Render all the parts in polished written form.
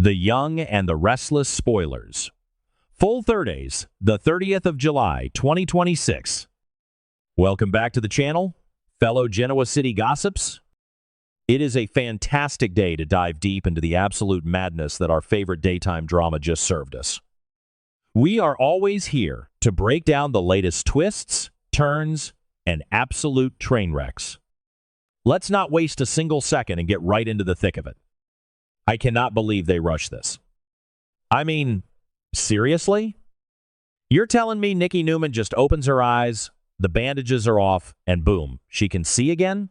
The Young and the Restless spoilers. Full Thurdays, the 30th of July, 2026. Welcome back to the channel, fellow Genoa City gossips. It is a fantastic day to dive deep into the absolute madness that our favorite daytime drama just served us. We are always here to break down the latest twists, turns, and absolute train wrecks. Let's not waste a single second and get right into the thick of it. I cannot believe they rushed this. I mean, seriously? You're telling me Nikki Newman just opens her eyes, the bandages are off, and boom, she can see again?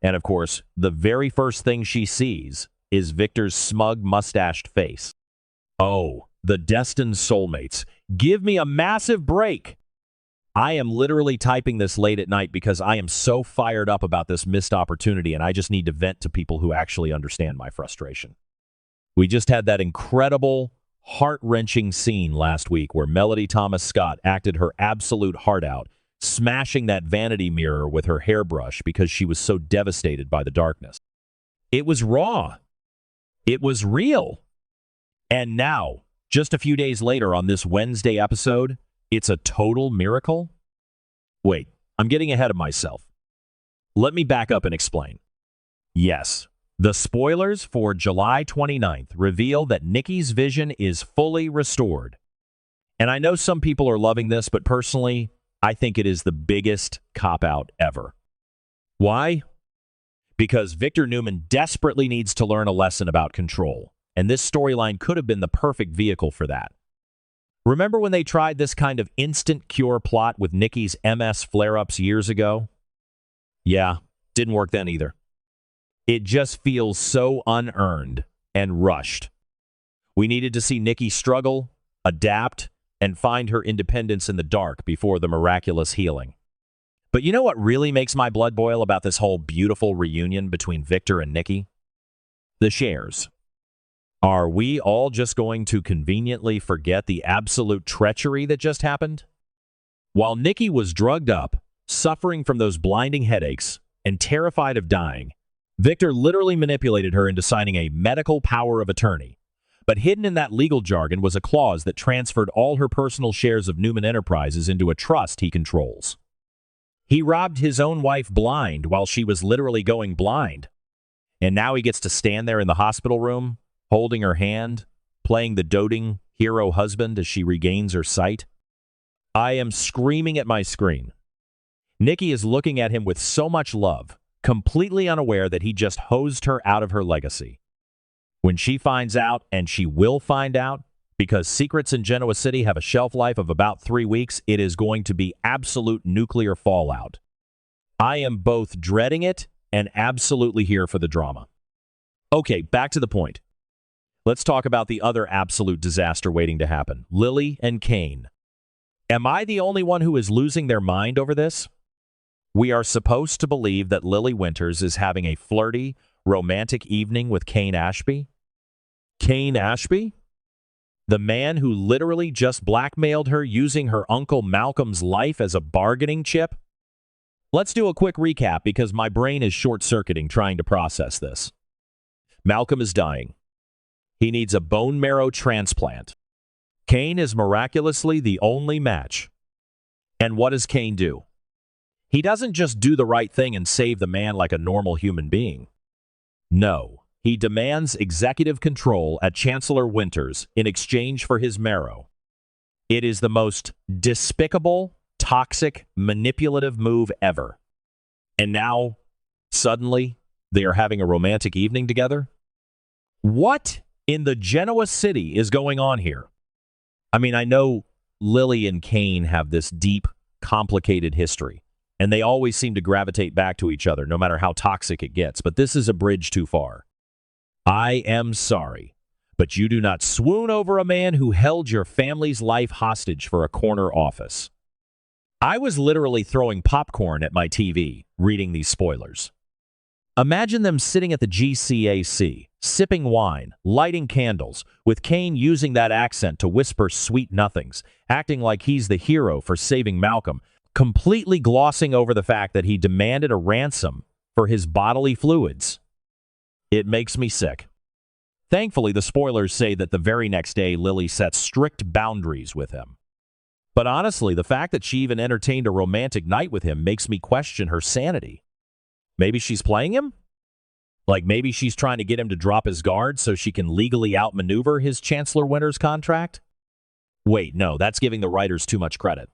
And of course, the very first thing she sees is Victor's smug, mustached face. Oh, the destined soulmates. Give me a massive break! I am literally typing this late at night because I am so fired up about this missed opportunity and I just need to vent to people who actually understand my frustration. We just had that incredible, heart-wrenching scene last week where Melody Thomas Scott acted her absolute heart out, smashing that vanity mirror with her hairbrush because she was so devastated by the darkness. It was raw. It was real. And now, just a few days later on this Wednesday episode, it's a total miracle? Wait, I'm getting ahead of myself. Let me back up and explain. Yes, the spoilers for July 29th reveal that Nikki's vision is fully restored. And I know some people are loving this, but personally, I think it is the biggest cop-out ever. Why? Because Victor Newman desperately needs to learn a lesson about control, and this storyline could have been the perfect vehicle for that. Remember when they tried this kind of instant cure plot with Nikki's MS flare-ups years ago? Yeah, didn't work then either. It just feels so unearned and rushed. We needed to see Nikki struggle, adapt, and find her independence in the dark before the miraculous healing. But you know what really makes my blood boil about this whole beautiful reunion between Victor and Nikki? The shares. Are we all just going to conveniently forget the absolute treachery that just happened? While Nikki was drugged up, suffering from those blinding headaches, and terrified of dying, Victor literally manipulated her into signing a medical power of attorney. But hidden in that legal jargon was a clause that transferred all her personal shares of Newman Enterprises into a trust he controls. He robbed his own wife blind while she was literally going blind. And now he gets to stand there in the hospital room, holding her hand, playing the doting hero husband as she regains her sight. I am screaming at my screen. Nikki is looking at him with so much love, completely unaware that he just hosed her out of her legacy. When she finds out, and she will find out, because secrets in Genoa City have a shelf life of about 3 weeks, it is going to be absolute nuclear fallout. I am both dreading it and absolutely here for the drama. Okay, back to the point. Let's talk about the other absolute disaster waiting to happen, Lily and Kane. Am I the only one who is losing their mind over this? We are supposed to believe that Lily Winters is having a flirty, romantic evening with Kane Ashby? Kane Ashby? The man who literally just blackmailed her using her Uncle Malcolm's life as a bargaining chip? Let's do a quick recap because my brain is short-circuiting trying to process this. Malcolm is dying. He needs a bone marrow transplant. Kane is miraculously the only match. And what does Kane do? He doesn't just do the right thing and save the man like a normal human being. No, he demands executive control at Chancellor Winters in exchange for his marrow. It is the most despicable, toxic, manipulative move ever. And now, suddenly, they are having a romantic evening together? What in the Genoa City is going on here? I mean, I know Lily and Kane have this deep, complicated history, and they always seem to gravitate back to each other, no matter how toxic it gets, but this is a bridge too far. I am sorry, but you do not swoon over a man who held your family's life hostage for a corner office. I was literally throwing popcorn at my TV, reading these spoilers. Imagine them sitting at the GCAC, sipping wine, lighting candles, with Kane using that accent to whisper sweet nothings, acting like he's the hero for saving Malcolm, completely glossing over the fact that he demanded a ransom for his bodily fluids. It makes me sick. Thankfully, the spoilers say that the very next day, Lily sets strict boundaries with him. But honestly, the fact that she even entertained a romantic night with him makes me question her sanity. Maybe she's playing him? Like maybe she's trying to get him to drop his guard so she can legally outmaneuver his Chancellor Winter's contract? Wait, no, that's giving the writers too much credit.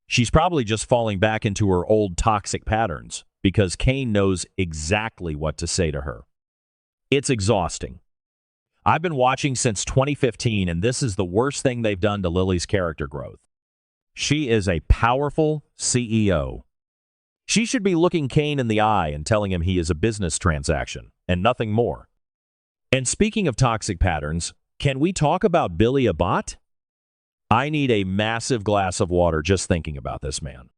She's probably just falling back into her old toxic patterns because Kane knows exactly what to say to her. It's exhausting. I've been watching since 2015, and this is the worst thing they've done to Lily's character growth. She is a powerful CEO. She should be looking Kane in the eye and telling him he is a business transaction and nothing more. And speaking of toxic patterns, can we talk about Billy Abbott? I need a massive glass of water just thinking about this man.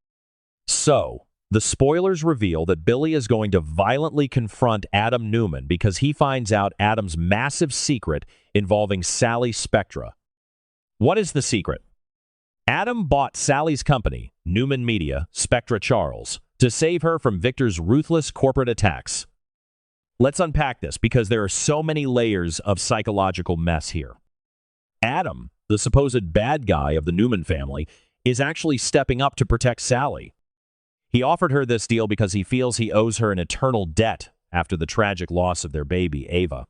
So, the spoilers reveal that Billy is going to violently confront Adam Newman because he finds out Adam's massive secret involving Sally Spectra. What is the secret? Adam bought Sally's company, Newman Media, Spectra Charles, to save her from Victor's ruthless corporate attacks. Let's unpack this because there are so many layers of psychological mess here. Adam, the supposed bad guy of the Newman family, is actually stepping up to protect Sally. He offered her this deal because he feels he owes her an eternal debt after the tragic loss of their baby, Ava.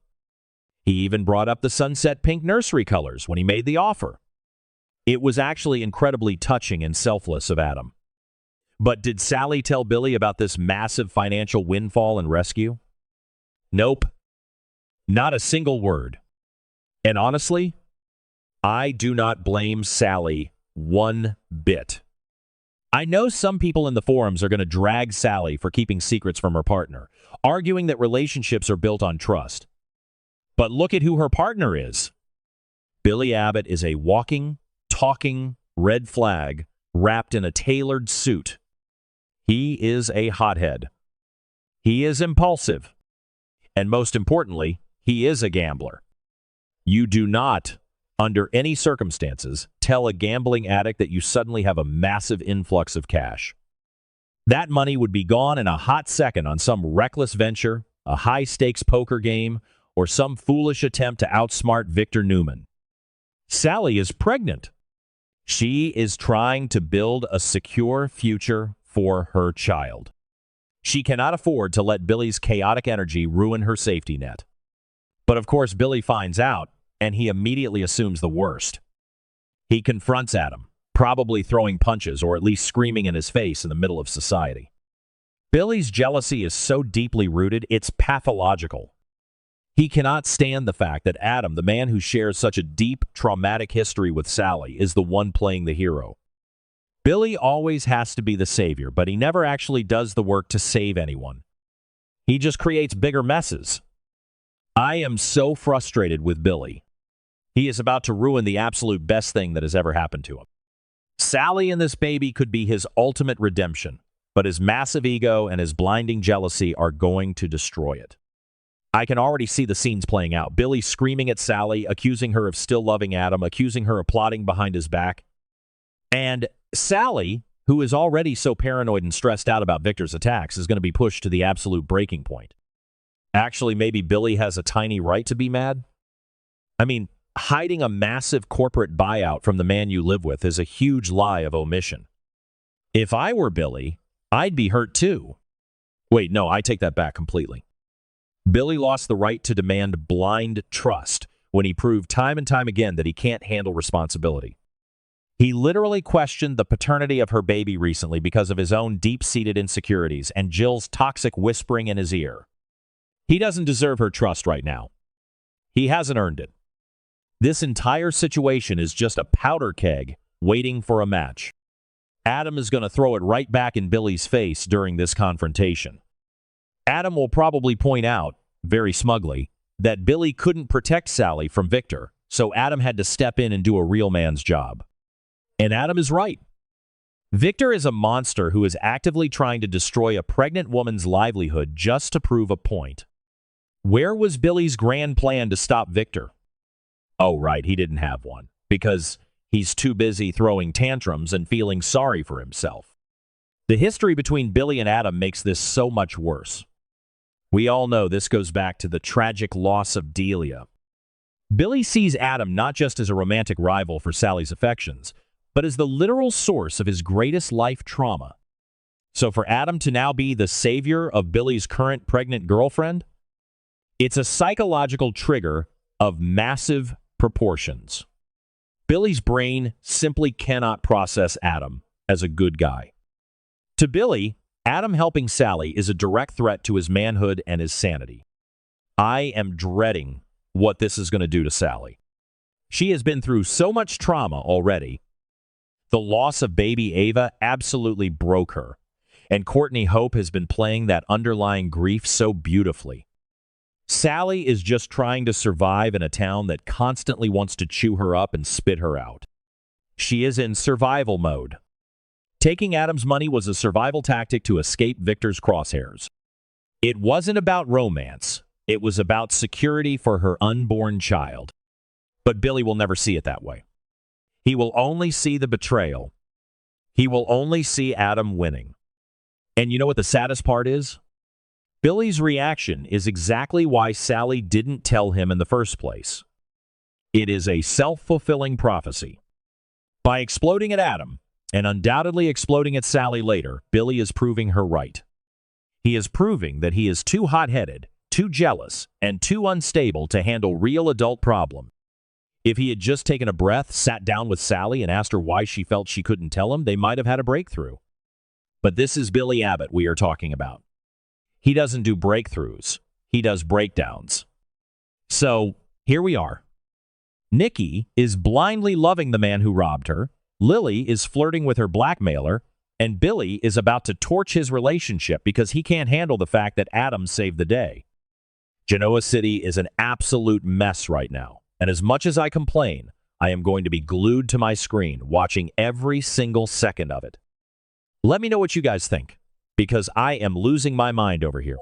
He even brought up the sunset pink nursery colors when he made the offer. It was actually incredibly touching and selfless of Adam. But did Sally tell Billy about this massive financial windfall and rescue? Nope. Not a single word. And honestly, I do not blame Sally one bit. I know some people in the forums are going to drag Sally for keeping secrets from her partner, arguing that relationships are built on trust. But look at who her partner is. Billy Abbott is a walking, talking red flag wrapped in a tailored suit. He is a hothead. He is impulsive. And most importantly, he is a gambler. You do not, under any circumstances, tell a gambling addict that you suddenly have a massive influx of cash. That money would be gone in a hot second on some reckless venture, a high-stakes poker game, or some foolish attempt to outsmart Victor Newman. Sally is pregnant. She is trying to build a secure future for her child. She cannot afford to let Billy's chaotic energy ruin her safety net. But of course, Billy finds out, and he immediately assumes the worst. He confronts Adam, probably throwing punches or at least screaming in his face in the middle of society. Billy's jealousy is so deeply rooted, it's pathological. He cannot stand the fact that Adam, the man who shares such a deep, traumatic history with Sally, is the one playing the hero. Billy always has to be the savior, but he never actually does the work to save anyone. He just creates bigger messes. I am so frustrated with Billy. He is about to ruin the absolute best thing that has ever happened to him. Sally and this baby could be his ultimate redemption, but his massive ego and his blinding jealousy are going to destroy it. I can already see the scenes playing out. Billy screaming at Sally, accusing her of still loving Adam, accusing her of plotting behind his back. And Sally, who is already so paranoid and stressed out about Victor's attacks, is going to be pushed to the absolute breaking point. Actually, maybe Billy has a tiny right to be mad? I mean, hiding a massive corporate buyout from the man you live with is a huge lie of omission. If I were Billy, I'd be hurt too. Wait, no, I take that back completely. Billy lost the right to demand blind trust when he proved time and time again that he can't handle responsibility. He literally questioned the paternity of her baby recently because of his own deep-seated insecurities and Jill's toxic whispering in his ear. He doesn't deserve her trust right now. He hasn't earned it. This entire situation is just a powder keg waiting for a match. Adam is going to throw it right back in Billy's face during this confrontation. Adam will probably point out, very smugly, that Billy couldn't protect Sally from Victor, so Adam had to step in and do a real man's job. And Adam is right. Victor is a monster who is actively trying to destroy a pregnant woman's livelihood just to prove a point. Where was Billy's grand plan to stop Victor? Oh, right, he didn't have one, because he's too busy throwing tantrums and feeling sorry for himself. The history between Billy and Adam makes this so much worse. We all know this goes back to the tragic loss of Delia. Billy sees Adam not just as a romantic rival for Sally's affections, but as the literal source of his greatest life trauma. So for Adam to now be the savior of Billy's current pregnant girlfriend, it's a psychological trigger of massive proportions. Billy's brain simply cannot process Adam as a good guy. To Billy, Adam helping Sally is a direct threat to his manhood and his sanity. I am dreading what this is going to do to Sally. She has been through so much trauma already. The loss of baby Ava absolutely broke her, and Courtney Hope has been playing that underlying grief so beautifully. Sally is just trying to survive in a town that constantly wants to chew her up and spit her out. She is in survival mode. Taking Adam's money was a survival tactic to escape Victor's crosshairs. It wasn't about romance. It was about security for her unborn child. But Billy will never see it that way. He will only see the betrayal. He will only see Adam winning. And you know what the saddest part is? Billy's reaction is exactly why Sally didn't tell him in the first place. It is a self-fulfilling prophecy. By exploding at Adam, and undoubtedly exploding at Sally later, Billy is proving her right. He is proving that he is too hot-headed, too jealous, and too unstable to handle real adult problems. If he had just taken a breath, sat down with Sally, and asked her why she felt she couldn't tell him, they might have had a breakthrough. But this is Billy Abbott we are talking about. He doesn't do breakthroughs. He does breakdowns. So, here we are. Nikki is blindly loving the man who robbed her, Lily is flirting with her blackmailer, and Billy is about to torch his relationship because he can't handle the fact that Adam saved the day. Genoa City is an absolute mess right now, and as much as I complain, I am going to be glued to my screen, watching every single second of it. Let me know what you guys think, because I am losing my mind over here.